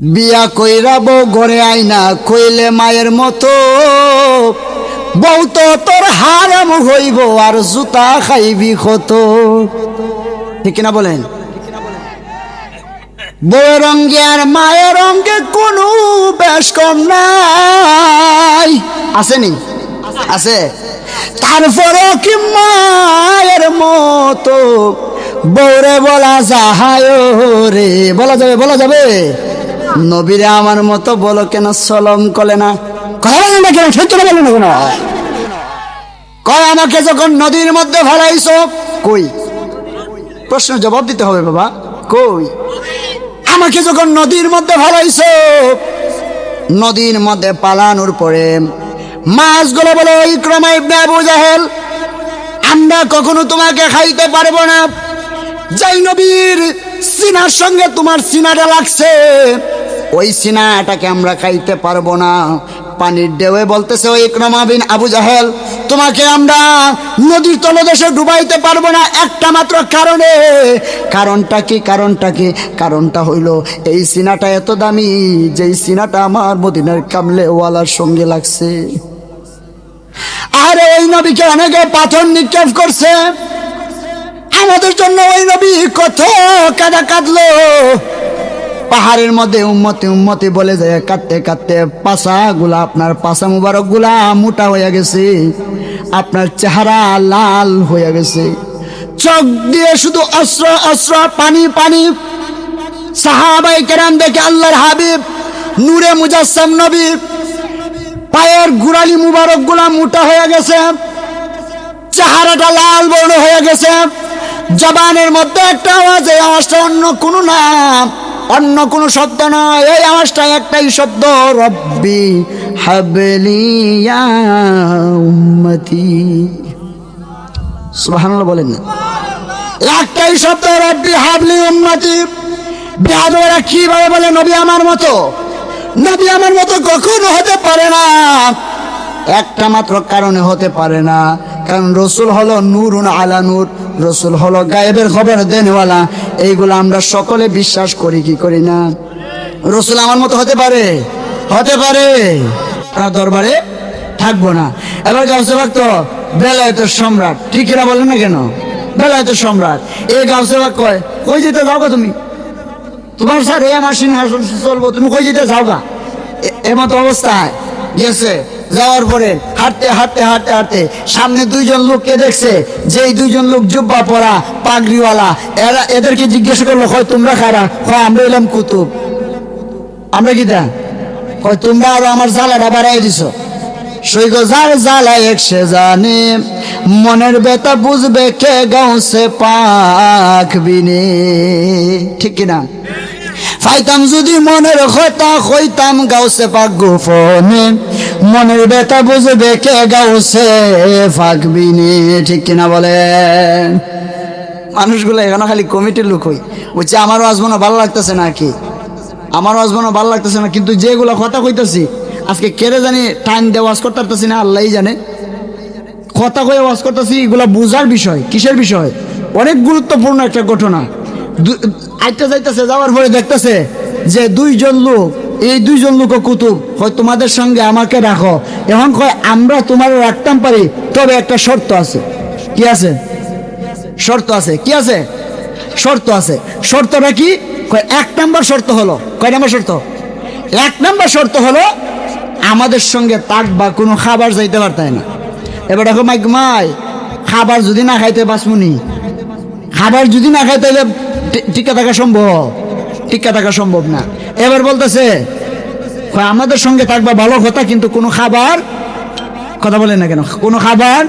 বিয়া কইরা বউ ঘরে আইনা কইলে মায়ের মতো, বউ তো তোর হারাম হইব আর জুতা খাইবি কত। ঠিক কিনা বলেন? বউয়ের রঙ্গে আর মায়ের রঙ্গে কোনো বেশ কম নাই, আসেনি? আছে। তারপরে কি মায়ের মতো বউরে বলা যায় রে? বলা যাবে? বলা যাবে? নবীরে আমার মতো বলো কেন সলম কলে না? কথা বলেন না কেন? সত্য বলেন না কেন? কয় আমাকে যখন নদীর মধ্যে ফেলাইছো, কই? প্রশ্নের জবাব দিতে হবে বাবা। কই? আমাকে যখন নদীর মধ্যে ফেলাইছো, নদীর মধ্যে পালানোর পরে মাছগুলো বলে ইকরামা ইবনে আবু জাহেল, আমরা কখনো তোমাকে খাইতে পারবো না। যাই নবীর সিনার সঙ্গে তোমার সিনাটা লাগছে, ওই সিনাটাকে আমরা খাইতে পারবো না। পানির ঢেউয়ে বলতেছে, ওই ইকরামা বিন আবু জাহেল, তোমাকে আমরা নদীর তলদেশে ডুবাইতে পারবো না একটা মাত্র কারণে। কারণটা কি? কারণটা কি? কারণটা হইল এই সিনাটা এত দামি, যেই সিনাটা আমার মদিনার কামলে ওয়ালার সঙ্গে লাগছে। আর ওই নবীকে অনেকে পাথর নিক্ষেপ করছে, আমাদের জন্য ওই নবী কত কাঁদা কাঁদলো। পাহাড়ের মধ্যে উম্মতি উম্মতি বলে যায় কাঁদতে কাঁদতে পাছা গুলা, আপনার পাছা মুবারক গুলা মোটা হয়ে গেছে, আপনার চেহারা লাল হয়ে গেছে, চোখ দিয়ে শুধু অস্ত্র অস্ত্র পানি পানি। সাহাবায়ে কেরাম দেখে আল্লাহর হাবিব নূরে মুজাসসাম নবী পায়ের গুড়ালি মুবারক গুলা মোটা হয়ে গেছে, চেহারাটা লাল বর্ণ হয়ে গেছে, জবানের মধ্যে একটা আওয়াজ, এই আওয়াজটা অন্য কোনো নাম, অন্য কোনো শব্দ নয়, এই আওয়াজটা একটাই শব্দ, রব্বি হাবলি ইয়া উম্মতি। সুবহানাল্লাহ বলেন না? একটাই শব্দ, রব্বি হাবলি উম্মতি। বিহাদরা কিভাবে বলে নবী আমার মতো? নবী আমার মতো কখনো হতে পারে না, একটা মাত্র কারণে হতে পারে না, কারণ রসুল হলো নূরুন আলা নূর, রসুল হলো গায়েবের খবর দেনওয়ালা। এইগুলো আমরা সকলে বিশ্বাস করি কি করি না? রসুল আমার মতো হতে পারে? হতে পারে। তার দরবারে থাকবো না। এবার গাউসে বাগ তো বেলায়েতের সম্রাট, ঠিক এরা বলেন না কেন? বেলায়েতের সম্রাট। এই গাউসে বাগ কয়, কই যেতে যাও গা তুমি? তোমার স্যার এই আমার সিংহাসন চলবো, তুমি কই যেতে যাও গা? এমতো অবস্থায় গেছে। যাওয়ার পরে হাঁটতে হাঁটতে হাঁটতে হাঁটতে সামনে দুইজন লোককে দেখছে, যেই দুইজন লোক জুব্বা পরা পাগড়িওয়ালা, এদেরকে জিজ্ঞেস করলো, হয় তোমরা কারা? হয় আমরা এলাম কুতুব। আমরা কি দা? হয় তোমরা আরো আমার জ্বালাটা বাড়াই দিছো। সৈগ যার জ্বালা এক সে জানে, মনের ব্যথা বুঝবে কে গাউসে পাক বিনে। ঠিক কিনা? ফাইতাম যদি মনের কথা কইতাম গাউসে পাক গোপনে, মনের ব্যথা বুঝবে কে গাউসে পাক বিনে। ঠিক কিনা বলেন? মানুষগুলো এখানে খালি কমিটির লোক হই, বলছে আমারও আজমানো ভালো লাগতেছে না, কি আমারও আজমানো ভালো লাগতেছে না, কিন্তু যেগুলো কথা কইতেছি আজকে কেড়ে জানি টাইম দিয়ে ওয়াজ করতে পারতেছি না, আল্লাহই জানে। কথা কয়ে ওয়াজ করতেছি, এগুলা বুঝার বিষয়। কিসের বিষয়? অনেক গুরুত্বপূর্ণ একটা ঘটনা। আইতে যাইতেছে, যাওয়ার পরে দেখতেছে যে দুইজন লোক, এই দুইজন লোক কুতুব, হয় তোমাদের সঙ্গে আমাকে রাখো। এখন কয় আমরা তোমার রাখতাম পারি, তবে একটা শর্ত আছে। কি আছে? শর্ত আছে। কি আছে? শর্ত আছে। শর্তটা কি? কয় এক নাম্বার শর্ত হলো, কয় নাম্বার শর্ত? এক নাম্বার শর্ত হলো আমাদের সঙ্গে থাকবা, কোনো খাবার যাইতে পারতাই না। এবার দেখো মাইক মাই, খাবার যদি না খাইতে বাসমুনি, খাবার যদি না খাইতে টিকা থাকা সম্ভব? টিকা থাকা সম্ভব না। এবার বলতেছে আমাদের সঙ্গে থাকবা ভালো কথা, কিন্তু কোনো খাবার, কথা বলে না কেন, কোনো খাবার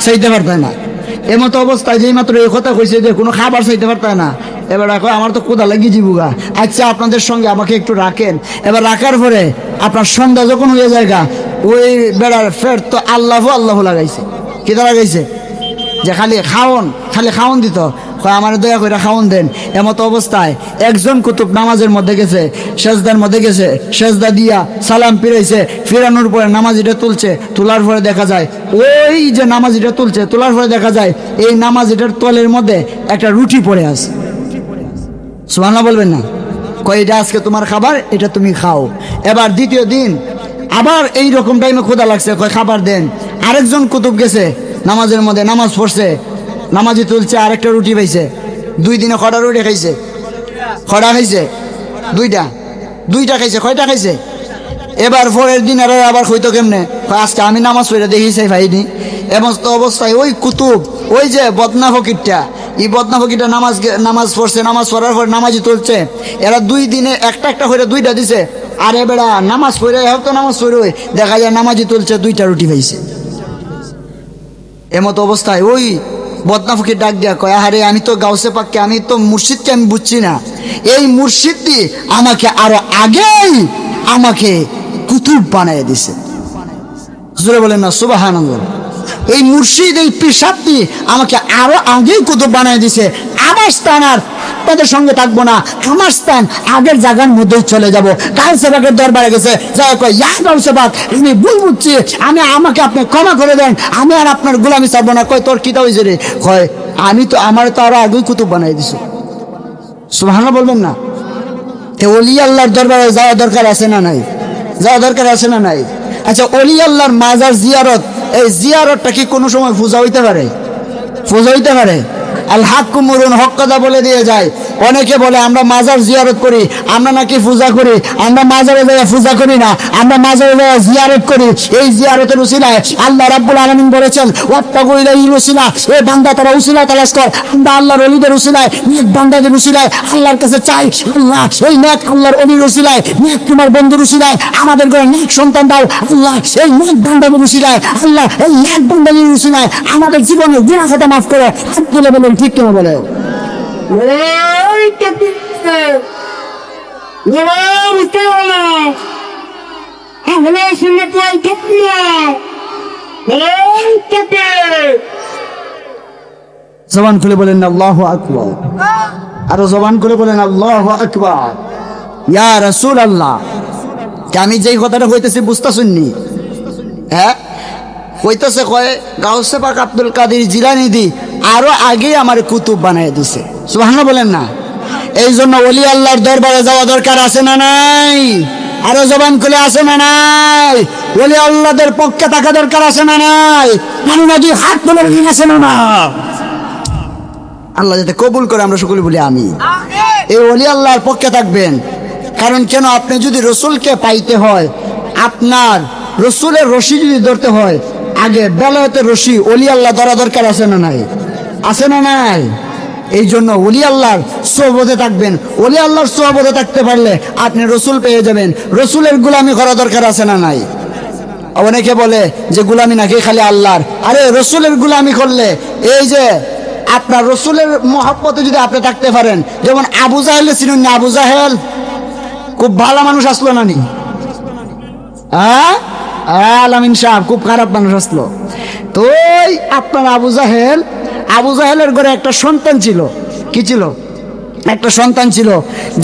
চাইতে পারতায় না। এমতো অবস্থায় যেই মাত্র এই কথা কইছে যে কোনো খাবার চাইতে পারতায় না, এবার রাখো আমার তো ক্ষুধা লাগিয়ে যাবুগা, আচ্ছা আপনাদের সঙ্গে আমাকে একটু রাখেন। এবার রাখার পরে আপনার সন্ধ্যা যখন হয়ে যায়গা, ওই বেড়ার ফের তো আল্লাহ আল্লাহ লাগাইছে। কিতা লাগাইছে? যে খালি খাওন, খালি খাওন দিত, আমার দয়া করে খাওন দেন। এমতো অবস্থায় একজন কুতুব নামাজের মধ্যে গেছে, সেজদার মধ্যে গেছে, সেজদা দিয়া সালাম ফিরাইছে, ফিরানোর পরে নামাজিটা তুলছে, তোলার পরে দেখা যায় ওই যে নামাজিটা তুলছে, তোলার পরে দেখা যায় এই নামাজিটার তলের মধ্যে একটা রুটি পড়ে আছে। সুবহানাল্লাহ বলবেন না? কয় এটা আজকে তোমার খাবার, এটা তুমি খাও। এবার দ্বিতীয় দিন আবার এই রকম টাইমে ক্ষুধা লাগছে, কয় খাবার দেন। আরেকজন কুতুব গেছে নামাজের মধ্যে, নামাজ পড়ছে, নামাজি তুলছে, আরেকটা রুটি পাইছে। 2 দিনে কটা রুটি খাইছে? কটা খাইছে? দুইটা খাইছে। কয়টা খাইছে? এবার পরের দিন আবার হইতো কেমনে, আজকে আমি নামাজ পড়ে দেখিছে ভাইনি। এমন তো অবস্থায় ওই কুতুব, ওই যে বদনা ফকিরটা, এই বদনা ফকিরটা নামাজ পড়ছে, নামাজ পড়ার পর নামাজি তুলছে। এরা 2 দিনে একটা করে 2টা দিছে। আর এবেড়া নামাজ পড়ে তো নামাজ পড়ে দেখা যায় নামাজি তুলছে 2টা রুটি পাইছে। এমতো অবস্থায় ওই বদনা ফকির ডাক দেয়া কয়, আরে আমি তো গাউসে পাককে, আমি তো মুর্শিদকে আমি বুঝছি না, এই মুর্শিদটি আমাকে আরো আগেই আমাকে কুতুব বানিয়ে দিছে। জোরে বলেন না সুবহানাল্লাহ। এই মুর্শিদ, এই পিসাবটি আমাকে আরো আগেই কুতুব বানিয়ে দিছে। আমার স্থান আর আপনাদের সঙ্গে থাকবো না, আমার স্থান আগের জায়গার মধ্যেই চলে যাবো। গাউসে পাকের দরবারে গেছে, যা কয়, ইয়া গাউসে পাক, আমি ভুল বুঝছি, আমাকে আপনি ক্ষমা করে দেন, আমি আর আপনার গোলামি ছাড়বো না। কয়, তোর কিতা হয়েছে রে? কয়, আমার তো আরো আগেই কুতুব বানিয়ে দিছে। সুবহানাল্লাহ বলবেন না? ওলি আল্লাহর দরবারে যাওয়া দরকার আছে না নাই? যাওয়া দরকার আছে না নাই? আচ্ছা, ওলি আল্লাহর মাজার জিয়ারত, এই জিয়ারতটা কি কোনো সময় পূজা হইতে পারে? পূজা হইতে পারে? আল হাক্কু মুরুন, হক কথা বলে দিয়ে যায়। অনেকে বলে আমরা মাজার জিয়ারত করি, আমরা নাকি পূজা করি। আমরা মাজারে যাইয়া পূজা করি না, আমরা মাজারে যাইয়া জিয়ারত করি। এই জিয়ারতের উসিলায় আল্লাহ রাব্বুল আলামিন বলেছেন, ওয়াত্তাকু ইলাইহিল উসিলা, এই বান্দা তারা উসিলা তালাশ কর। আমরা আল্লাহর ওলিদের উসিলায়, নেক বান্দাদের উসিলায় আল্লাহর কাছে চাই, আল্লাহ এই নেক আল্লাহর ওলির উসিলায়, নেক তোমার বন্ধুর উসিলায় আমাদের ঘরে নেক সন্তান দাও। আল্লাহ এই নেক বান্দাদের উসিলায়, আল্লাহ এই নেক বান্দাদের উসিলায় আমাদের জীবনের গুনাহ খাতা মাফ করে। বলে বলেন, ঠিক কেন বলে? জবান খুলে বলেন আল্লাহু আকবার, আরো জবান খুলে বলেন আল্লাহু আকবার। ইয়া রাসূলুল্লাহ, আমি যেই কথাটা কইতেছি বুঝতাছুননি? হ্যাঁ, কইতেছে, কয় গাউসে পাক আব্দুল কাদের জিলানী দি আরো আগে আমার কুতুব বানায় দিছে। সুবহানাল্লাহ বলেন না? এই জন্য ওলি আল্লাহর দরবারে যাওয়া দরকার আছে না নাই? আরো জবান খুলে আছে না নাই? ওলি আল্লাহদের পক্ষে থাকা দরকার আছে না নাই? মানে নাকি হাত তুলে আছে না না? আল্লাহ যাতে কবুল করে, আমরা সকলে বলি আমি। এই ওলি আল্লাহর পক্ষে থাকবেন। কারণ কেন? আপনি যদি রসুলকে পাইতে হয়, আপনার রসুলের রশি যদি ধরতে হয়, আগে বেলায়েতের রশি ওলি আল্লাহ ধরা দরকার আছে না নাই? আছে না নাই? এই জন্য ওলি আল্লাহর সোহবতে থাকবেন। ওলি আল্লাহর সোহবতে থাকতে পারলে আপনি রসুল পেয়ে যাবেন। রসুলের গুলামি করা দরকার আছে না নাই? অনেকে বলে যে গুলামি নাকি খালি আল্লাহর। আরে রসুলের গুলামি করলে, এই যে আপনার রসুলের মহব্বতে যদি আপনি থাকতে পারেন, যেমন আবু জাহেল চিনুন না? আবু জাহেল খুব ভালো মানুষ আসলো না নি? আলামিন সাহেব খুব খারাপ মানুষ আসলো। তো আপনার আবু জাহেলের ঘরে একটা সন্তান ছিল। কি ছিল? একটা সন্তান ছিল,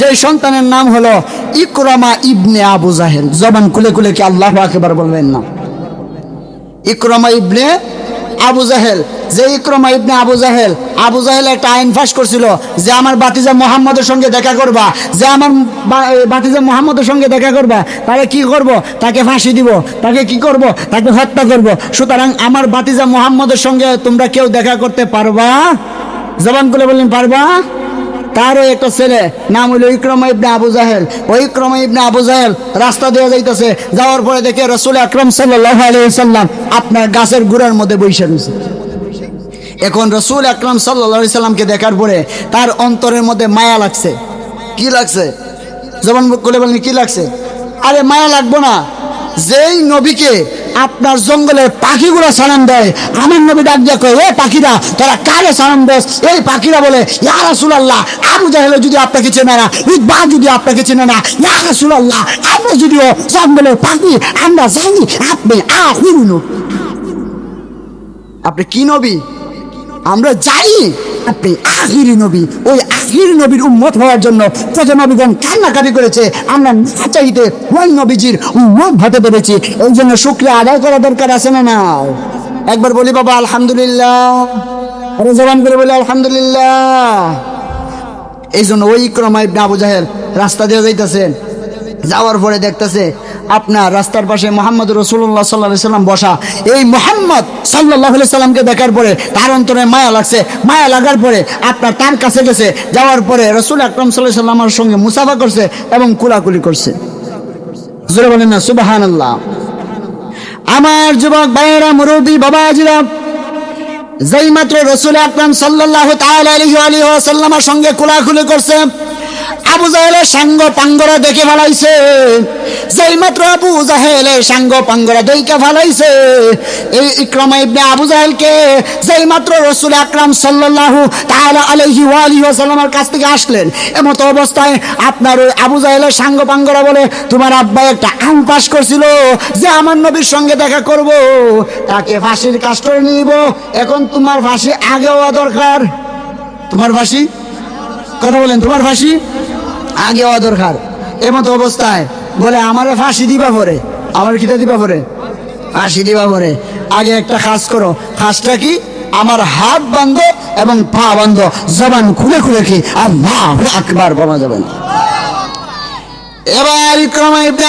যে সন্তানের নাম হলো ইকরামা ইবনে আবু জাহেল। জবান খুলে খুলে কি আল্লাহু আকবার বলবেন না? ইকরামা ইবনে আবু জাহেল, যে ইকরামা ইবনে আবু জাহেল একটা আইন ফাঁস করছিল যে আমার বাতিজা মুহাম্মদের সঙ্গে দেখা করবা, যে আমার বাতিজা মুহাম্মদের সঙ্গে দেখা করবা, তাহলে কি করব? তাকে ফাঁসি দিব। তাকে কি করব? তাকে হত্যা করব। সুতরাং আমার বাতিজা মুহাম্মদের সঙ্গে তোমরা কেউ দেখা করতে পারবা? জবান করে বললেন পারবা? তারও একটা ছেলে নাম হইল ইকরামা ইবনে আবু জাহেল। ওই ইকরামা ইবনে আবু জাহেল রাস্তা দিয়ে যাইতেছে, যাওয়ার পরে দেখে রাসূল আকরাম সাল্লাল্লাহু আলাইহি ওয়াসাল্লাম আপনার গাছের গুড়ার মধ্যে বসে রয়েছে। এখন রাসূল আকরাম সাল্লাল্লাহু আলাইহি সাল্লামকে দেখার পরে তার অন্তরের মধ্যে মায়া লাগছে। কি লাগছে? জবান খুলে বলেন, কি লাগছে? আরে মায়া লাগবো না? যেই নবীকে আপনার জঙ্গলের পাখিগুলো সালাম দেয়, আমার নবী ডাক দিয়ে কয়, এ পাখিরা তোরা কারে সালাম দেস? এই পাখিরা বলে, ইয়া রাসূলুল্লাহ, আবু জাহেল যদি আপনাকে চেনে না, ইকবা যদি আপনাকে চেনে না, ইয়া রাসূলুল্লাহ, আমরা যদিও জঙ্গলের পাখি, আমরা জানি আপনি আখির নবী। আপনি কি নবী? আমরা জানি আপনি আখিরি নবী। ওই আখিরি নবীর উম্মত হওয়ার জন্য কত নবীগণ কান্নাকাটি করেছে, আমরা না চাইতে ওই নবীজির উম্মত হতে পেরেছি। এই জন্য শুকরিয়া আদায় করা দরকার আছে না না? একবার বলি বাবা আলহামদুলিল্লাহ, আরে জবান করে বলি আলহামদুলিল্লাহ। এই জন্য ওই ইকরামা ইবনে আবু জাহেল রাস্তা দিয়ে যাইতেছেন, যাওয়ার পরে দেখতেছে আপনার রাস্তার পাশে মুহাম্মদ রাসূলুল্লাহ সাল্লাল্লাহু আলাইহি সাল্লাম বসা। এই মুহাম্মদ সাল্লাল্লাহু আলাইহি সাল্লামকে দেখার পরে তার অন্তরে মায়া লাগছে। মায়া লাগার পরে আপনার তার কাছে গেছে, যাওয়ার পরে রাসূল আকরাম সাল্লাল্লাহু আলাইহি সাল্লামের সঙ্গে মুসাফা করছে এবং কুলাকুলি করছে। জোরে বলেন না সুবহানাল্লাহ। আমার যুবক ভাইয়েরা, মুরব্বী বাবাজিরা, যেই মাত্র রাসূল আকরাম সাল্লাল্লাহু তাআলা আলাইহি ওয়া সাল্লামের সঙ্গে কুলাকুলি করছে, আবু জাহেলের সাঙ্গ পাঙ্গরা দেখে ফেলাইছে। যেই মাত্র আবু জাহেলের সাঙ্গ পাঙ্গরা দেখে ফেলাইছে, এই ইকরামা ইবনে আবু জাহেলকে যেই মাত্র রাসূল আকরাম সাল্লাল্লাহু তাআলা আলাইহি ওয়া সাল্লামের কাছ থেকে আসলেন, এমতো অবস্থায় আপনার ওই আবু জাহেলের সাঙ্গ পাঙ্গরা বলে, তোমার আব্বা একটা আইন পাস করছিল যে আমার নবীর সঙ্গে দেখা করব, তাকে ফাঁসির কাস্টরে নিব। এখন তোমার ফাঁসি আগে হওয়া দরকার। তোমার ফাঁসি, কথা বলেন, তোমার ফাঁসি আগে হওয়া দরকার। এমতো অবস্থায় বলে, আমারে ফাঁসি দিবা পরে, আমার কিটা দিবা পরে, ফাঁসি দিবা পরে। আগে একটা কাজ করো। কাজটা কি? আমার হাত বাঁধো এবং পা বাঁধো, জবান খুলে খুলে কি আল্লাহু আকবার বলা যাবে না। এবার ইকরামা ইবনে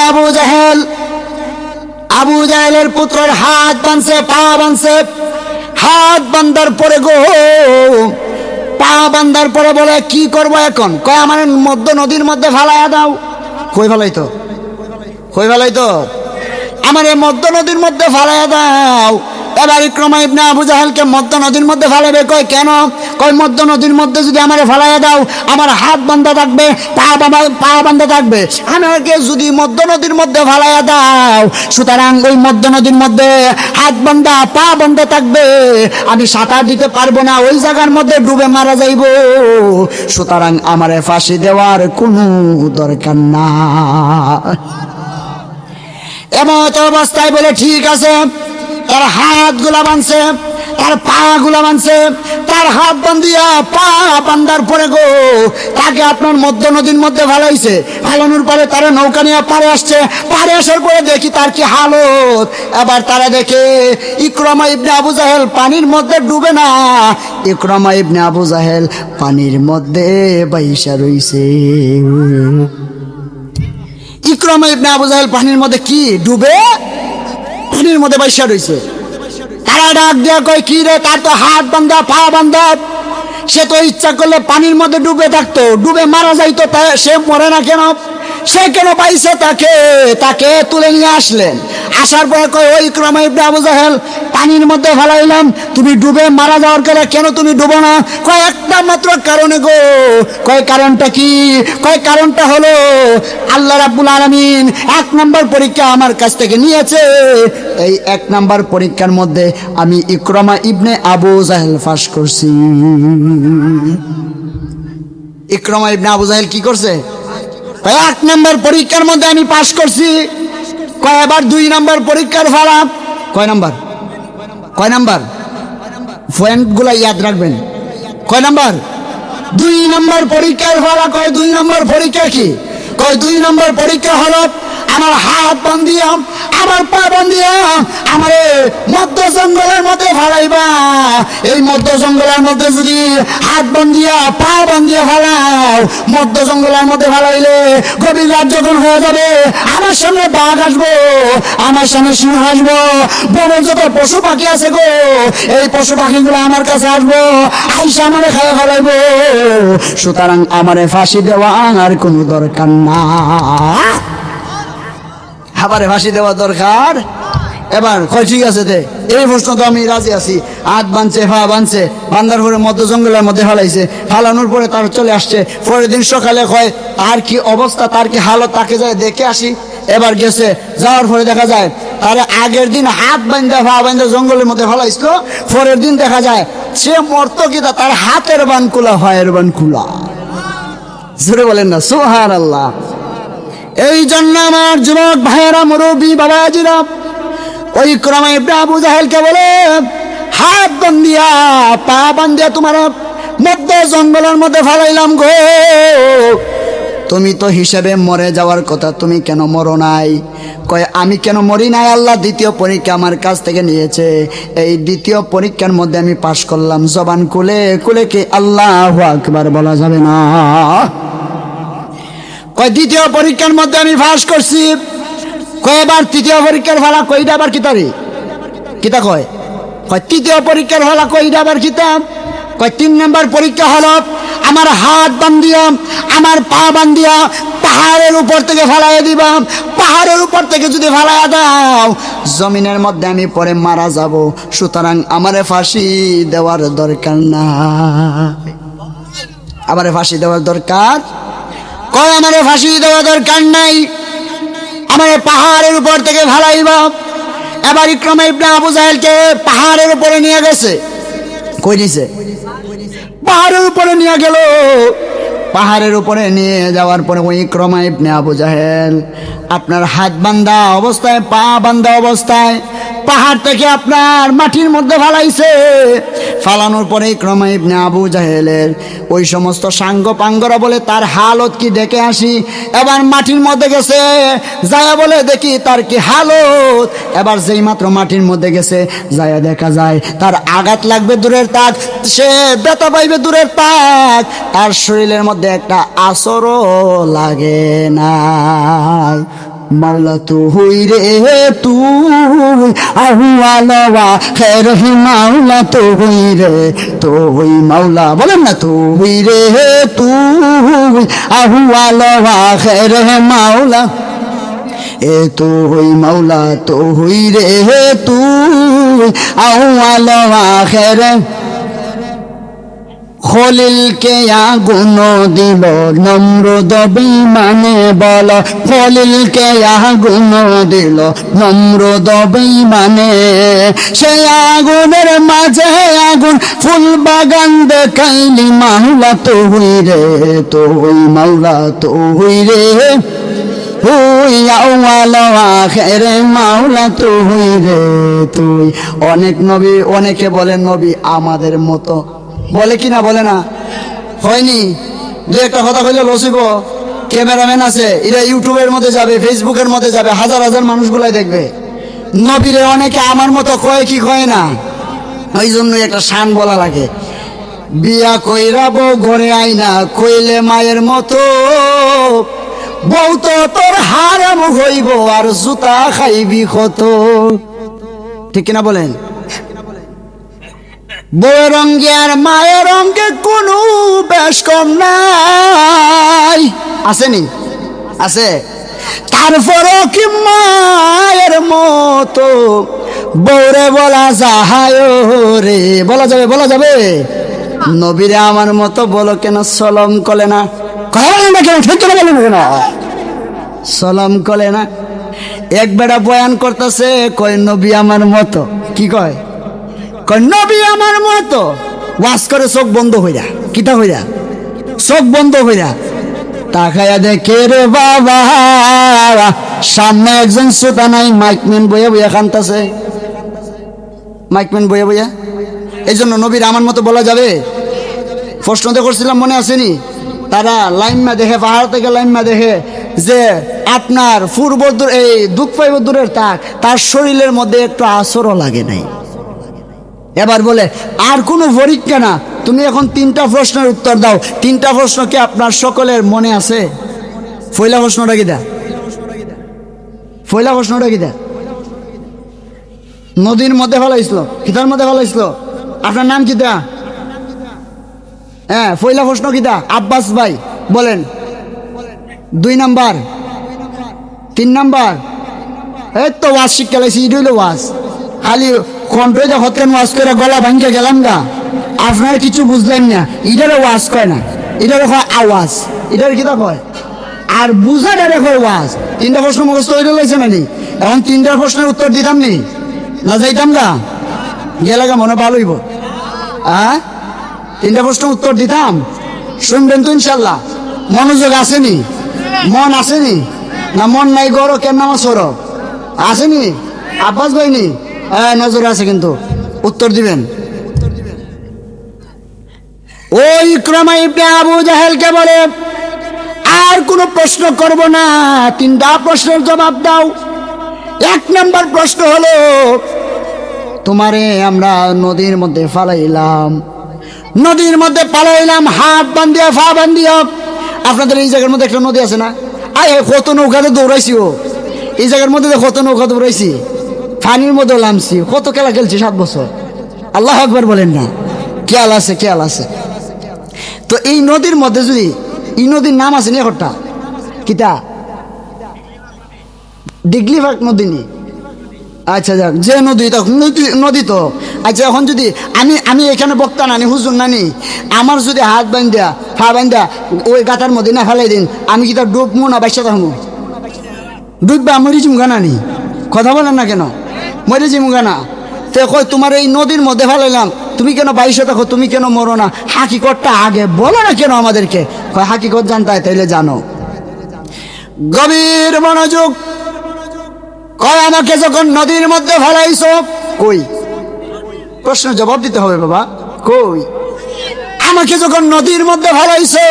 আবু জাহেলের পুত্রের হাত বাঁধছে, পা বাঁধছে। হাত বাঁধার পরে গো, পা বান্ধার পরে বলে, কি করবো এখন? কয়, আমার মধ্য নদীর মধ্যে ফালাইয়া দাও। কই ফালাইতো? কই ফালাইতো? আমার এই মধ্য নদীর মধ্যে ফালাইয়া দাও। এবার ইকরামা ইবনে আবু জাহেলকে মধ্য নদীর মধ্যে ফালাবে। কয়, কেন? কয়, মধ্য নদীর মধ্যে যদি আমারে ফালাইয়া দাও, আমার হাত বান্ধা থাকবে, পা বান্ধা থাকবে। আমাকে যদি মধ্য নদীর মধ্যে ফালাইয়া দাও, সুতরাং ওই মধ্য নদীর মধ্যে হাত বান্ধা পা বান্ধা থাকবে, আমি সাঁতার দিতে পারবো না, ওই জায়গার মধ্যে ডুবে মারা যাইব। সুতরাং আমারে ফাঁসি দেওয়ার কোনো দরকার না। এমত অবস্থায় বলে, ঠিক আছে। তার হাত গুলা বাঁধছে, তার পা গুলা বাঁধছে। তার হাত বান্ধিয়া পা বান্ধার পরে গো, তাকে আপনার মধ্য নদীর মধ্যে ফালাইছে। ফালানোর পরে তারা নৌকা নিয়ে পারে আসছে। পারে আসার পরে দেখি তার কি হালত। এবার তারা দেখে ইকরামা ইবনে আবু জাহেল পানির মধ্যে ডুবে না, ইকরামা ইবনে আবু জাহেল পানির মধ্যে বাইসা রইছে। ইকরামা ইবনে আবু জাহেল পানির মধ্যে কি ডুবে, পানির মধ্যে বাইসা রইছে। তারা ডাক দেয়া কয়, কি রে, তার তো হাত বান্ধা পা বান্ধা, সে তো ইচ্ছা করলে পানির মধ্যে ডুবে থাকতো, ডুবে মারা যাইতো, সে মরে না কেন? সে কেন পাইছে? তাকে তুলে নিয়ে আসলেন। আসার পরে কয়, ওই ইকরামা ইবনে আবু জাহেল, পানির মধ্যে ফেলাইলাম, তুমি ডুবে মারা যাওয়ার পরে কেন তুমি ডুবো না? কয়, একটা মাত্র কারণে গো। কয়, কারণটা কি? কয়, কারণটা হলো আল্লাহ রাব্বুল আলামিন 1 নম্বর পরীক্ষা আমার কাছ থেকে নিয়েছে। এই 1 নম্বর পরীক্ষার মধ্যে আমি ইকরামা ইবনে আবু জাহেল পাস করছি। ইকরামা ইবনে আবু জাহেল কি করছে? কয়, 1 নম্বর পরীক্ষার মধ্যে আমি পাস করছি। কয়, এবার 2 নম্বর পরীক্ষার ফালা। কয় নাম্বার? কয় নাম্বার? পয়েন্ট গুলা ইয়াদ রাখবেন। কয় নাম্বার? 2 নম্বর পরীক্ষার ফালা। কয়, 2 নম্বর পরীক্ষা কি? কয়, 2 নম্বর পরীক্ষা হলো আমার হাত বান্ধিয়া, আমার পা বান্ধিয়া আমার মধ্য জঙ্গলের মধ্যে ফালাইবা। এই মধ্য জঙ্গলের মধ্যে যদি হাত বান্ধিয়া পা বান্ধিয়া ফালাও, মধ্য জঙ্গলের মধ্যে ফালাইলে গভীর রাত যখন হয়ে যাবে, আমার সামনে বাঘ আসবো, আমার সামনে সিংহ আসবো, বনের যত পশু পাখি আছে গো, এই পশু পাখিগুলো আমার কাছে আসবো, আইসা আমারে খাওয়া ফেলাইবো। সুতরাং আমারে ফাঁসি দেওয়া আর কোনো দরকার না। আবার ফাঁসি দেওয়া দরকার। এবার কয়, ঠিক আছে, এই প্রশ্ন তো আমি রাজি আছি। হাত বাঁধছে, পা বাঁধছে, বান্ধার পরে মধ্য জঙ্গলের মধ্যে ফালাইছে। ফালানোর পরে তার চলে আসছে। পরের দিন সকালে কয়, তার কি অবস্থা, তার কি হালত, তাকে যায় দেখে আসি। এবার গেছে, যাওয়ার পরে দেখা যায় তার আগের দিন হাত বান্ধা পা বান্ধা জঙ্গলের মধ্যে ফালাইছিল। পরের দিন দেখা যায় সে মরত কিনা, তার হাতের বান খোলা, পায়ের বান খোলা। জোরে বলেন না সুবহানাল্লাহ। এই জন্য আমার যুবক ভাইয়েরা, মুরব্বী বাবাজিরা, ওই ইকরামা ইবনে আবু জাহেলকে বলে, হাত বান্ধিয়া পা বান্ধিয়া তোমার মধ্য জঙ্গলের মধ্যে ফালাইলাম গো, তুমি তো হিসেবে মরে যাওয়ার কথা, তুমি কেন মরো নাই? কয় আমি কেন মরি নাই, আল্লাহ দ্বিতীয় পরীক্ষা আমার কাছ থেকে নিয়েছে, এই দ্বিতীয় পরীক্ষার মধ্যে আমি পাশ করলাম। জবান খুলে খুলে কি আল্লাহু আকবার বলা যাবে না? কয় দ্বিতীয় পরীক্ষার মধ্যে আমি পাশ করছি। কয় এবার তৃতীয় পরীক্ষার ভালা কইটা আবার কিতারি কিতা কয়? কয় তৃতীয় পরীক্ষার ভালা কইটা আবার কিতাব? কয় 3 নম্বর পরীক্ষা হলো আমার হাত বান্ধিয়া আমার পা বান্ধিয়া পাহাড়ের উপর থেকে ফালাইয়া দিবা। পাহাড়ের উপর থেকে যদি ফালাইয়া দাও জমিনের মধ্যে আমি পরে মারা যাব, সুতরাং আমারে ফাঁসি দেওয়ার দরকার না। আমারে ফাঁসি দেওয়ার দরকার, কয় আমারে ফাঁসি দেওয়ার দরকার নাই, আমারে পাহাড়ের উপর থেকে ফালাইবা। এবার ইকরামা ইবনে আবু জাহেলকে পাহাড়ের উপরে নিয়ে গেছে। কই নিছে? পাহাড়ের উপরে নিয়ে গেল। পাহাড়ের উপরে নিয়ে যাওয়ার পরে ওই ইকরামা ইবনে আবু জাহেল আপনার হাত বান্ধা অবস্থায়, পা বান্ধা অবস্থায় পাহাড় থেকে আপনার মাটির মধ্যে ফালাইছে। ফালানোর পরে ইকরামা ইবনে আবু জাহেলের ওই সমস্ত সাঙ্গ পাঙ্গরা বলে তার হালত কি দেখে আসি। এবার মাটির মধ্যে গেছে, যায়া বলে দেখি তার কি হালত। এবার যেই মাত্র মাটির মধ্যে গেছে, যায়া দেখা যায় তার আঘাত লাগবে দূরের তাক, সে ব্যথা পাইবে দূরের তাক, তার শরীরের মধ্যে একটা আসরও লাগে না। মাওলা তুই রে তুই আহুয়ালা খের মাওলা তুই রে তুই মাওলা, বলেন না তুই রে তুই আহুয়ালা খের মাওলা, এ তুই মাওলা তুই রে তুই আহুয়ালা খের। খলিলকে আগুন দিল নমরুদ বেঈমানে বল, খলিলকে আগুন দিল নমরুদ বেঈমানে। সেই আগুনের মাঝে আগুন ফুল বাগান দেখাইলি মাওলা তুই রে তুই মাওলা তুই রে তুই আউয়ালা আখিরে মাওলা তুই রে তুই। অনেক নবী, অনেকে বলেন নবী আমাদের মতো, বলে কি না বলে না? হয়নি? দু একটা কথা কইলে লসিব, ক্যামেরাম্যান আছে, এরা ইউটিউবের মধ্যে যাবে, ফেসবুকের মধ্যে যাবে, হাজার হাজার মানুষগুলাই দেখবে। নবীরে অনেকে আমার মতো কয় কি কয় না, ওই জন্যই একটা শান বলা লাগে। বিয়া কইরা বউ ঘরে আইনা কইলে মায়ের মতো, বউ তো তোর হারাম হইব আর জুতা খাইবি কত। ঠিক কিনা বলেন? বউয়ের রঙ্গে আর মায়ের রঙ্গে কোনো বেশ কম নাই, আসেনি? আছে। তারপরও কি মায়ের মতো বউরে বলা যায় রে? বলা যাবে, বলা যাবে। নবীরে আমার মতো বলো কেন সলম কলে না? কথা বলেন না কেন? ঠিক করে বলেন না কেন? সলম কলে না। এক বেড়া বয়ান করতেছে, কয় নবী আমার মতো। কি কয়? কয় নবী আমার মতো। ওয়াজ করে চোখ বন্ধ হইরা, কিতা হইরা? চোখ বন্ধ হইরা তাকায়া দেখে রে বাবা, সামনে একজন শ্রোতা নাই, মাইকম্যান বইয়া বইয়া কান্তাছে, মাইকম্যান বইয়া বইয়া। এই জন্য নবীর আমার মতো বলা যাবে? প্রশ্ন তো করছিলাম, মনে আসেনি? তারা লাইনমা দেখে, পাহাড় থেকে লাইনমা দেখে যে আপনার পূর্ব এই দুঃখ পাইব দূরের তাক, তার শরীরের মধ্যে একটু আসরও লাগে নাই। এবার বলে আর কোনো পরীক্ষা না, তুমি এখন 3টা প্রশ্নের উত্তর দাও। 3টা প্রশ্ন কি আপনার সকলের মনে আছে? পয়লা প্রশ্নটা কি দা? পয়লা প্রশ্নটা কি দা? নদীর মধ্যে ফেলাইছিল, কিতার মধ্যে ফেলাইছিল? আপনার নাম কি দা? হ্যাঁ, পয়লা প্রশ্ন কি দা? আব্বাস ভাই বলেন। 2 নাম্বার, 3 নাম্বার। এই তো ওয়াজ শিক্ষা লাইছি, এটা হইলো ওয়াজ। খালি কন্ট্রোল হতেন ওয়াজ করে গলা ভাঙ্গে গেলাম গা, আপনারা কিছু বুঝলেন না। এটারও ওয়াজ কয় না, এটারও কয় আওয়াজ। এটার কিতা কয়? আর বুঝাটারে কয় ওয়াজ। 3টা প্রশ্ন মুখস্থ হইতে লাইছে মানে, এখন 3টা প্রশ্নের উত্তর দিতাম নি না যাইতাম গা, গেলে গা মনে ভালো হইব। হ্যাঁ, 3টা প্রশ্ন উত্তর দিতাম। শুনবেন তো ইনশাল্লাহ? মনোযোগ আসেনি? মন আসেনি না? মন নাই গরো কেন নামা সরো আসেনি? আব্বাস ভাই নি? হ্যাঁ, নজরে আছে, কিন্তু উত্তর দিবেন। ওই ইকরামা ইবনে আবু জাহেলকে বলে আর কোনো প্রশ্ন করব না, 3টা প্রশ্নের জবাব দাও। 1 নম্বর প্রশ্ন হলো, তোমারে আমরা নদীর মধ্যে ফালাইলাম, নদীর মধ্যে পালাইলাম, হাত বান্ধিয়া পা বান্ধিয়া। আপনাদের এই জায়গার মধ্যে একটা নদী আছে না, আয় কত নৌকাতে দৌড়াইছি, ও এই জায়গার মধ্যে কত নৌকা দৌড়াইছি, পানির মধ্যে নামছি, কত খেলা খেলছি 7 বছর। আল্লাহ আকবার বলেন না, খেয়াল আছে, খেয়াল আছে। তো এই নদীর মধ্যে যদি, এই নদীর নাম আছে নি একটা, কিতা ডিগলিফাক নদী নি, আচ্ছা যাক, যে নদী নদী তো আচ্ছা। এখন যদি আমি এখানে বক্তা নানি, হুজুর নানি, আমার যদি হাত বান্ধা পা বান্ধা ওই গাটার মধ্যে না ফেলাই দিন, আমি কি তার ডুবমু না বাইসা থাকবো? ডুববা মরি জিমুগা নানি, কথা বলেন না কেন, মরে জিমুগা না। তো কই তোমার এই নদীর মধ্যে ফেলাইলাম, তুমি কেন বাইসা থাকো, তুমি কেন মরো না? হাকিকতটা আগে বলো না কেন আমাদেরকে? কয় হাকিকত জানতে হয়, তাইলে জানো। গভীর মনোযোগ। কয় আমাকে যখন নদীর মধ্যে ফেলাইছো, কই প্রশ্নের জবাব দিতে হবে বাবা, কই আমাকে যখন নদীর মধ্যে ফেলাইছো,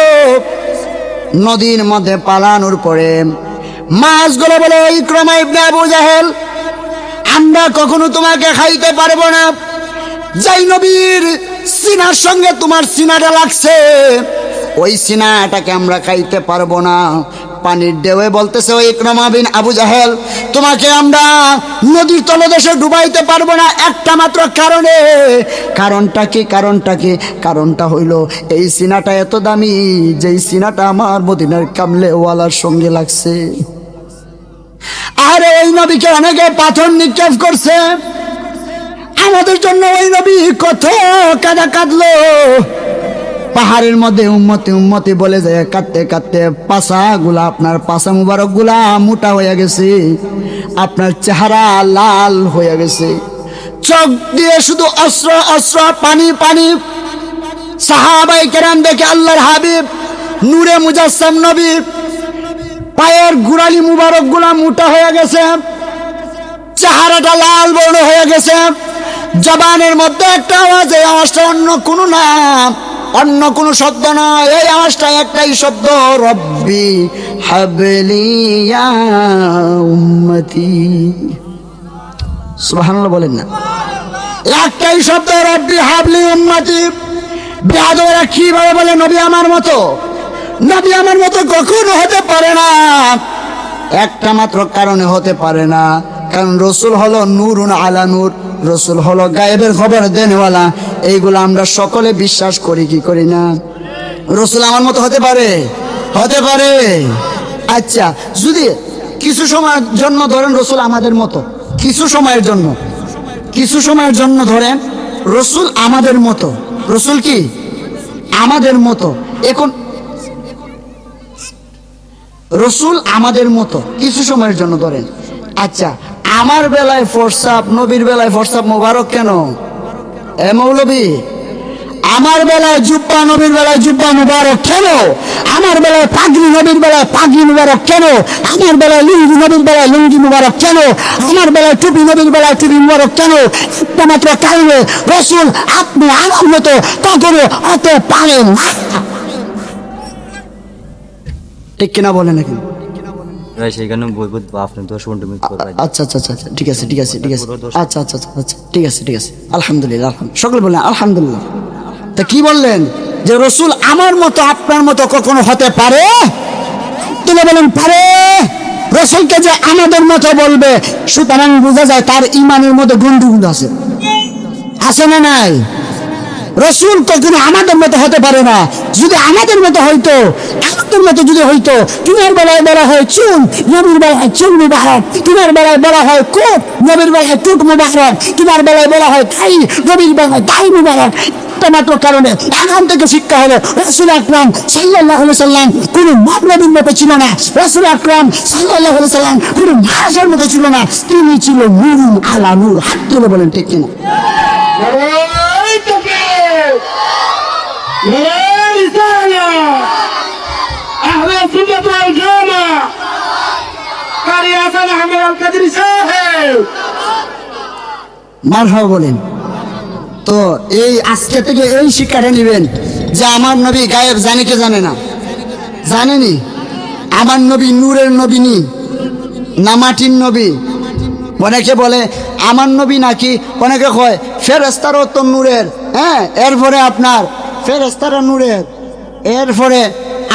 নদীর মধ্যে পালানোর পরে মাছগুলো বলে, ইকরামা ইবনে আবু জাহেল, আমরা কখনো তোমাকে খাইতে পারবো না। যাই নবীর সিনার সঙ্গে তোমার সিনাটা লাগছে, ওই সিনাটাকে আমরা খাইতে পারবো না। পানির ঢেউয়ে বলতেছে, ওই ইকরামা বিন আবু জাহেল, তোমাকে আমরা নদীর তলদেশে ডুবাইতে পারবো না একটা মাত্র কারণে। কারণটা কি? কারণটা কি? কারণটা হইল এই সিনাটা এত দামি, যেই সিনাটা আমার মদিনার কামলেওয়ালার সঙ্গে লাগছে। আর ওই নবীকে অনেকে পাথর নিক্ষেপ করছে, আমাদের জন্য ওই নবী কত কাঁদা কাঁদলো। পাহাড়ের মধ্যে উম্মতি উম্মতি বলে যায়, কাঁদতে কাঁদতে পাছা গুলা, আপনার পাছা মুবারক গুলা মোটা হয়ে গেছে, আপনার চেহারা লাল হয়ে গেছে, চোখ দিয়ে শুধু অস্ত্র অস্ত্র, পানি পানি। সাহাবায়ে কেরাম দেখে আল্লাহর হাবিব নূরে মুজাসসাম নবী, পায়ের গুড়ালি মুবারক গুলা মোটা হয়ে গেছে, চেহারাটা লাল বর্ণ হয়ে গেছে, জবানের মধ্যে একটা আওয়াজ, এই আওয়াজটা অন্য কোনো নাম, অন্য কোনো শব্দ নয়, এই আওয়াজটা একটাই শব্দ, রব্বি হাবলি ইয়া উম্মতি। সুবহানাল্লাহ বলেন না, একটাই শব্দ, রব্বি হাবলি উম্মতি। বেয়াদরা কিভাবে বলে নবী আমার মতো? নবী আমার মতো কখনো হতে পারে না, একটা মাত্র কারণে হতে পারে না, কারণ রসুল হলো নূরুন আলা নূর, রসুল হলো গায়েবের খবর দেনওয়ালা। এইগুলো আমরা সকলে বিশ্বাস করি কি করি না? রসুল আমার মতো হতে পারে? হতে পারে। আচ্ছা, যদি কিছু সময়ের জন্য ধরেন রসুল আমাদের মতো, কিছু সময়ের জন্য, কিছু সময়ের জন্য ধরেন রসুল আমাদের মতো, রসুল কি আমাদের মতো, এখন রসুল আমাদের মতো কিছু সময়ের জন্য ধরেন। আচ্ছা, আমার বেলায় ফরসাপ, নবীর বেলায় ফরসাপ মোবারক কেন? এ মৌলবী, আমার বেলায় জুব্বা, নবীর বেলায় জুব্বা মুবারক কেন? আমার বেলায় পাগড়ি, নবীর বেলায় পাগড়ি মুবারক কেন? আমার বেলায় লুঙ্গি, নবীর বেলায় লুঙ্গি মুবারক কেন? আমার বেলায় টুপি, নবীর বেলায় টুপি মুবারক কেন? একটা মাত্র কারণে, রসুল আপনি আমার মতো কখনো হতে পারেন না। ঠিক কিনা বলেন নাকি? আচ্ছা আচ্ছা আচ্ছা, ঠিক আছে ঠিক আছে ঠিক আছে, আচ্ছা আচ্ছা আচ্ছা, ঠিক আছে ঠিক আছে, আলহামদুলিল্লাহ, সকলে বললেন আলহামদুলিল্লাহ। তা কি বললেন যে রসুল আমার মতো আপনার মতো কখনো হতে পারে? তিনি বলেন পারে। রসুলকে যে আমাদের মতো বলবে, সুতরাং বোঝা যায় তার ইমানের মধ্যে গন্ডগোল আছে, আছে না নাই? রসুল কখনো আমাদের মতো হতে পারে না। যদি আমাদের মতো হইতো, আমাদের মতো যদি হইতো, তোমার বেলায় বলা হয় চুল, নবীর বেলায় চুল মুবারক, তোমার বেলায় বলা হয় কোট, নবীর বেলায় টুট মুবারক, তোমার বেলায় বলা হয় তাই, নবীর বেলায় তাই মুবারক। মাত্র কারণে এখান থেকে শিক্ষা হলো, রাসূল আকরাম সাল্লাল্লাহু আলাইহি সাল্লাম কোন মানবীর মতো ছিল না, রাসূল আকরাম সাল্লাল্লাহু আলাইহি সাল্লাম কোন মানুষের মতো ছিল না, তিনি ছিল নূরুন আলা নূর। হাত তুলে বলেন ঠিক কিনা? মারহাবা বলেন। তো এই আজকে থেকে এই শিক্ষাটা নেবেন যে আমার নবী গায়েব জানে কে জানে না? জানেনি? আমার নবী নূরের নবী না মাটির নবী? অনেকে বলে আমার নবী নাকি, অনেকে কয় ফেরেশতারও তো নূরের। হ্যাঁ, এরপরে আপনার ফেরেশতারা নূরের, এরপরে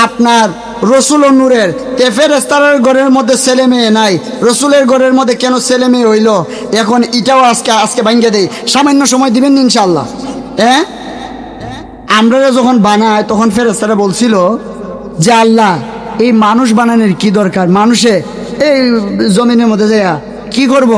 আপনার রসুলও নূরের। তে ফেরেশতার ঘরের মধ্যে ছেলে মেয়ে নাই, রসুলের ঘরের মধ্যে কেন ছেলে মেয়ে হইল? এখন এটাও আজকে ভাঙ্গে দেই। সামান্য সময় দিবেন ইনশাআল্লাহ। হ্যাঁ, আমরা যখন বানায় তখন ফেরেশতারা বলছিল যে আল্লাহ এই মানুষ বানানোর কি দরকার? মানুষে এই জমিনের মধ্যে যাইয়া কি করব?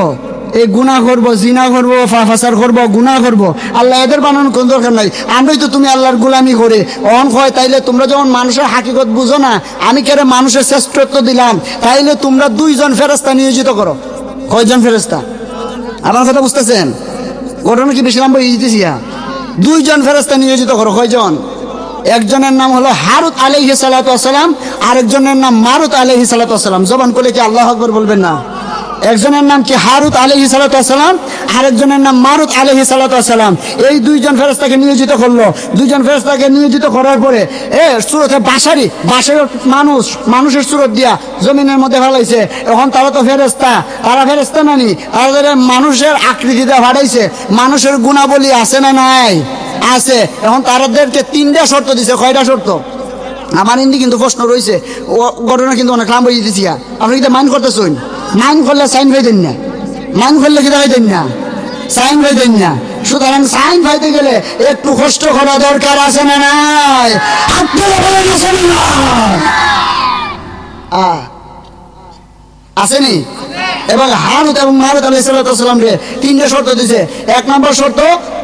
এই গুনাহ করব, জিনা করব, ফাসার করব, গুনাহ করব। আল্লাহ এদের বানানোর কোনো দরকার নাই, আমরাই তো তুমি আল্লাহর গোলামি করে অন হয়। তাইলে তোমরা যখন মানুষের হাকিকত বুঝো না, আমি কেন মানুষের শ্রেষ্ঠত্ব দিলাম, তাইলে তোমরা 2 জন ফেরেশতা নিয়োজিত করো। কয়জন ফেরেশতা? আমার কথা বুঝতেছেন? ঘটনা কি বেশি লম্বা দিতেছি? 2 জন ফেরেশতা নিয়োজিত করো। কয়জন? একজনের নাম হলো হারুত আলাইহিস সালাতু ওয়াস সালাম, আরেকজনের নাম মারুত আলাইহিস সালাতু ওয়াস সালাম। জবান করে কি আল্লাহু আকবার বলবেন না? একজনের নাম কি হারুত আলাইহিস সালাতু ওয়াস সালাম, আরেকজনের নাম মারুত আলাইহিস সালাতু ওয়াস সালাম। এই 2 জন ফেরেশতাকে নিয়োজিত করলো। 2 জন ফেরেশতাকে নিয়োজিত করার পরে সূরতে বাশারের মানুষের সূরত দিয়া জমিনের মধ্যে ফেলাইছে। এখন তারা তো ফেরেশতা, তারা ফেরেশতা নানি, তাদের মানুষের আকৃতিতে ফাটাইছে। মানুষের গুণাবলী আছে না নাই? আছে। এখন তাদেরকে 3টা শর্ত দিছে। কয়টা শর্ত? আমার হিন্দি কিন্তু প্রশ্ন রয়েছে, ঘটনা কিন্তু অনেক লাভ হয়ে দিতেছি। আপনি কিন্তু মাইন্ড করতেছেন? মাইন্ড করলে সাইন ভাই দেন না, মাইন্ড করলে কি দেখাই দেন না, সাইন ভাই দেন না। সুতরাং সাইন ভাইতে গেলে একটু কষ্ট করা দরকার আছে না নাই? আসেনি? এবং হারুত এবং মারুত আলাইহিস সালাম রে 3টা শর্ত দিছে। 1 নম্বর শর্ত,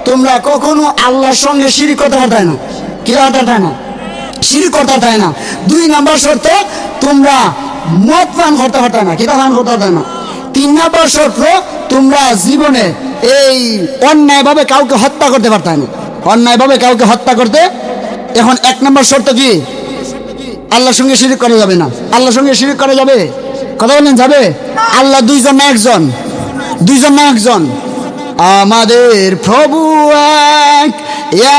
তোমরা কখনো আল্লাহর সঙ্গে শিরক করতে পারবে না। কি করতে পারবে না? শিরক করতে পারবে না। 2 নম্বর শর্ত, তোমরা মদ পান করতে পারবে না। কি পান করতে পারবে না? 3 নম্বর শর্ত, তোমরা জীবনে এই অন্যায়ভাবে কাউকে হত্যা করতে পারবে না। অন্যায়ভাবে কাউকে হত্যা করতে। এখন 1 নম্বর শর্ত কি? আল্লাহর সঙ্গে শিরক করা যাবে না। আল্লাহর সঙ্গে শিরক করা যাবে? কথা বলেন, যাবে? আল্লাহ 2 জন না 1 জন? 2 জন না 1 জন? আমাদের প্রভু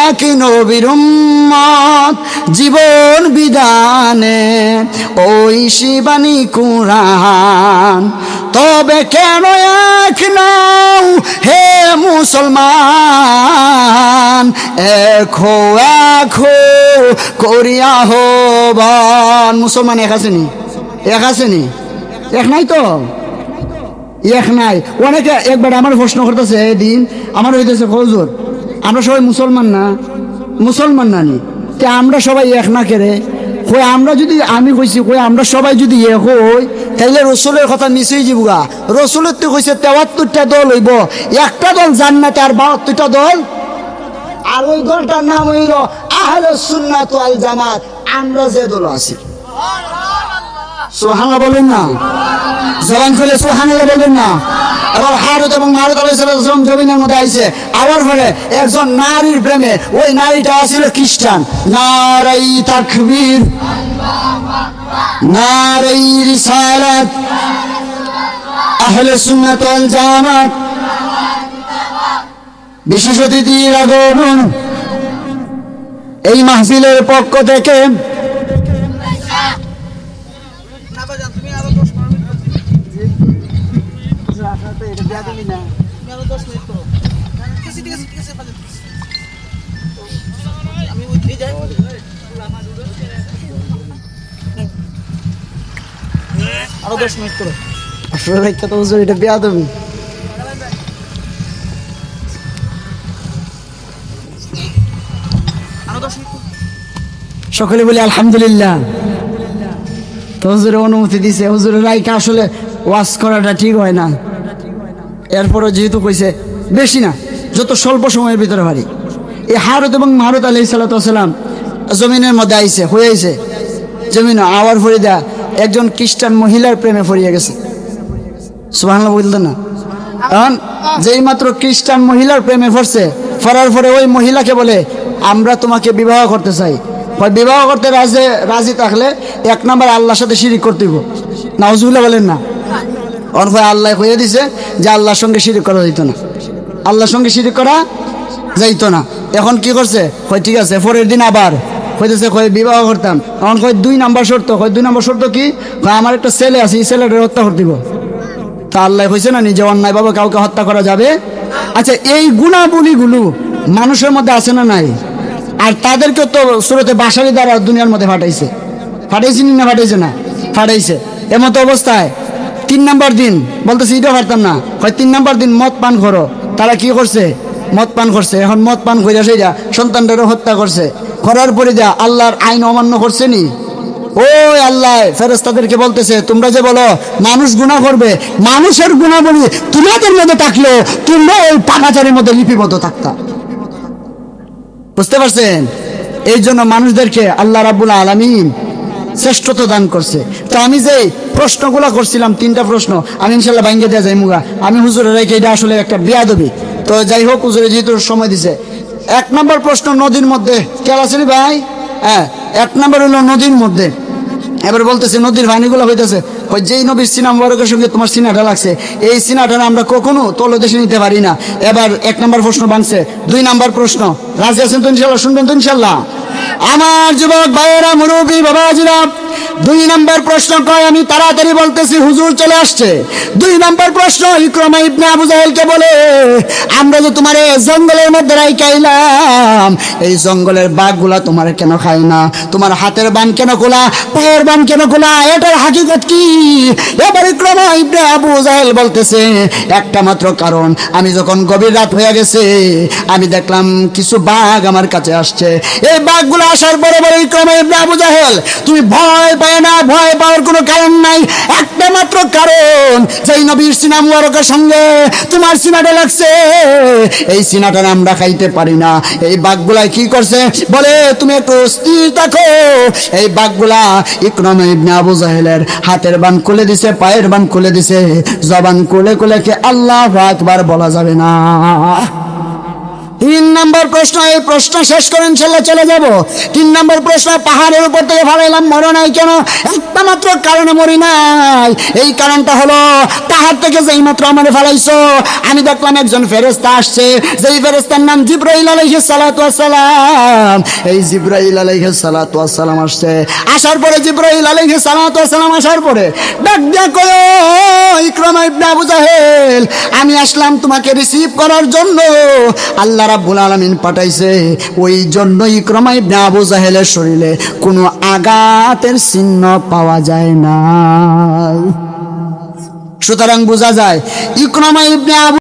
এক নবীর উম্মত, জীবন বিধানে ওই শিবানী কুরআন। তবে কেন এক নাও হে মুসলমান, এখো করিয়া হবান। মুসলমান এক আসেনি? এক আসেনি? এক নাই তো? এক নাই। অনেকে একবার আমার প্রশ্ন করতেছে, এদিন আমার হইতেছে হুজুর আমরা সবাই মুসলমান না, মুসলমান নানি, তে আমরা সবাই এক না কেরে? কই আমরা যদি, আমি কইছি কই আমরা সবাই যদি এক হই তাইলে রসুলের কথা নিশ্চয়ই যাবগা। রসুলের তো কইছে 73টা দল হইব, একটা দল জান্নাতে আর 72টা দল। আর ওই দলটার নাম হইল আহলুস সুন্নাত ওয়াল জামাত। আমরা যে দল আছি, সুবহানাল্লাহ বলেন না? জবান খুলে সুবহানাল্লাহ বলেন না? এবার হারুত এবং মারুত আলাইহিস সালাম জমিনের মধ্যে আইছে। আবার পরে একজন নারীর প্রেমে, ওই নারীটা ছিল খ্রিস্টান। নারাই তাকবীর, নারাই রিসালাত, আহলে সুন্নাত ওয়াল জামাত। বিশেষ অতিথির আগমন এই মাহফিলের পক্ষ থেকে আরো 10 মিনিট করো। আসলে তো হুজুর এটা বেয়াদবি। সকলে বলি আলহামদুলিল্লাহ। তো হুজুরের অনুমতি দিছে, হুজুরের রাইকে আসলে ওয়াজ করাটা ঠিক হয় না। এরপরও যেহেতু কইছে বেশি না, যত স্বল্প সময়ের ভিতরে পারি। এই হারুত এবং মারুত আলাইহিস সালাম জমিনের মধ্যে আইছে, হয়ে আইছে জমিন আওয়ার ফরি দেয়া একজন খ্রিস্টান মহিলার প্রেমে পড়িয়ে গেছে। সুবহানাল্লাহ বলতেন না? কারণ যেই মাত্র খ্রিস্টান মহিলার প্রেমে পড়ছে, পড়ার পরে ওই মহিলাকে বলে আমরা তোমাকে বিবাহ করতে চাই। বিবাহ করতে রাজি থাকলে 1 নম্বর আল্লাহর সাথে শিরিক করতে হইব। নাউজুবিল্লাহ বলেন না? ওর ভাই আল্লাহ কইয়ে দিছে যে আল্লাহর সঙ্গে শিরিক করা যাইতো না, আল্লাহর সঙ্গে শিরিক করা যাইতো না। এখন কি করছে? ঠিক আছে, পরের দিন আবার কইতেছে কই বিবাহ করতাম, তখন কই 2 নাম্বার শর্ত, কই 2 নাম্বার শর্ত কি? কয় আমার একটা ছেলে আছে, এই ছেলেটার হত্যা করে দিব। তা আল্লাহ কইছে না নিজে অন্যায়ভাবে কাউকে হত্যা করা যাবে? আচ্ছা, এই গুণাবলীগুলো মানুষের মধ্যে আছে না নাই? আর তাদেরকে তো সুরতে বাসারি দ্বারা দুনিয়ার মধ্যে ফাটাইছে, ফাটাইছে না ফাটাইছে না? ফাটাইছে। এমতো অবস্থায় 3 নাম্বার দিন বলতেছি এটা পারতাম না, হয় 3 নাম্বার দিন মদ পান করো। তারা কি করছে? মদ পান করছে। এখন মদ পান করে সেইটা সন্তানটারও হত্যা করছে। করার পরে যা আল্লাহর আইন অমান্য করছে নি? ওই আল্লাহ ফেরেশতাদেরকে বলতেছে তোমরা যে বলো মানুষ গুনাহ করবে, মানুষের গুণাবলী তোমাদের মধ্যে থাকলো তোমরা ওই পাপাচারের মধ্যে লিপিবদ্ধ থাকতা। বুঝতে পারছেন? এই জন্য মানুষদেরকে আল্লাহ রাব্বুল আলামিন শ্রেষ্ঠত্ব দান করছে। তো আমি যে প্রশ্নগুলো করছিলাম 3টা প্রশ্ন আমি ইনশাল্লাহ ভাঙ্গে দেওয়া যাই মুগা, আমি হুজুরের রেখে এটা আসলে একটা বেয়াদবি। তো যাই হোক, হুজুরে যেহেতু সময় দিছে, 1 নম্বর প্রশ্ন নদীর মধ্যে কেলা ছিল ভাই? হ্যাঁ, 1 নম্বর হলো নদীর মধ্যে। এবার বলতেছে নদীর পানিগুলো হইতেছে, ওই যেই নবীর সিনা মোবারকের সঙ্গে তোমার সিনাটা লাগছে, এই সিনাটা আমরা কখনো তলদেশে নিতে পারি না। এবার 1 নম্বর প্রশ্ন ভাঙছে। 2 নম্বর প্রশ্ন রাজি আছেন তো ইনশাল্লাহ? শুনবেন তো ইনশাল্লাহ? আমার যুবক ভাইয়েরা, মুরব্বী বাবাজিরা, 2 নম্বর প্রশ্ন কয়, আমি তাড়াতাড়ি বলতেছি হুজুর চলে আসছে। 2 নম্বর প্রশ্ন ইকরামা ইবনে আবু জাহেলকে বলে, আমরা যে তোমার জঙ্গলের মধ্যে রাইখাইলাম, এই জঙ্গলের বাঘগুলা তোমার কেন খায় না? তোমার হাতের বান কেন খোলা, পায়ের বান কেন খোলা? এটার হাকিকত কি? এবার ইকরামা ইবনে আবু জাহেল বলতেছে একটা মাত্র কারণ, আমি যখন গভীর রাত হয়ে গেছে আমি দেখলাম কিছু বাঘ আমার কাছে আসছে। এই বাঘগুলো আসার পরে বলে ইকরামা ইবনে আবু জাহেল তুমি ভয় পায় না, ভয় পাওয়ার কোনো কারণ নাই। একটা মাত্র কারণ, যেই নবীর সিনা মুবারকের সঙ্গে তোমার সিনাটা লাগছে, এই সিনাটা আমরা খাইতে পারি না। এই বাঘগুলা কি করছে বলে, তুমি একটু স্থির থাকো। এই বাঘগুলা ইকরামা ইবনে আবু জাহেলের হাতের বান খুলে দিছে, পায়ের বান খুলে দিছে, জবান খুলে খুলে কে আল্লাহু আকবার বলা যাবে না। 3 নম্বর প্রশ্ন, এই প্রশ্ন শেষ করে ইনশাল্লাহ চলে যাব। 3 নম্বর প্রশ্ন, পাহাড়ের উপর থেকে ফালাইলাম, মরো নাই কেন? একটা মাত্র কারণে মরি নাই। এই কারণটা হলো, পাহাড় থেকে যেই মাত্র আমারে ফালাইছো আমি দেখলাম একজন ফেরেশতা আসছে, যেই ফেরেশতার নাম জিবরাইল আলাইহিস সালাতু ওয়াস সালাম। এই জিবরাইল আলাইহিস সালাতু ওয়াস সালাম আসছে। আসার পরে জিবরাইল আলাইহিস সালাতু ওয়াস সালাম আসার পরে ডাক দিয়া কয়, ইকরামা ইবনে আবু জাহেল, আমি আসলাম তোমাকে রিসিভ করার জন্য। আল্লাহ রাব্বুল আলামিন পাঠাইছে, ওই জন্য ইকরামা ইবনে আবু জাহেলের শরীরে কোনো আঘাতের চিহ্ন পাওয়া যায় না। সুতরাং বোঝা যায় ইকরামা ইবনে আবু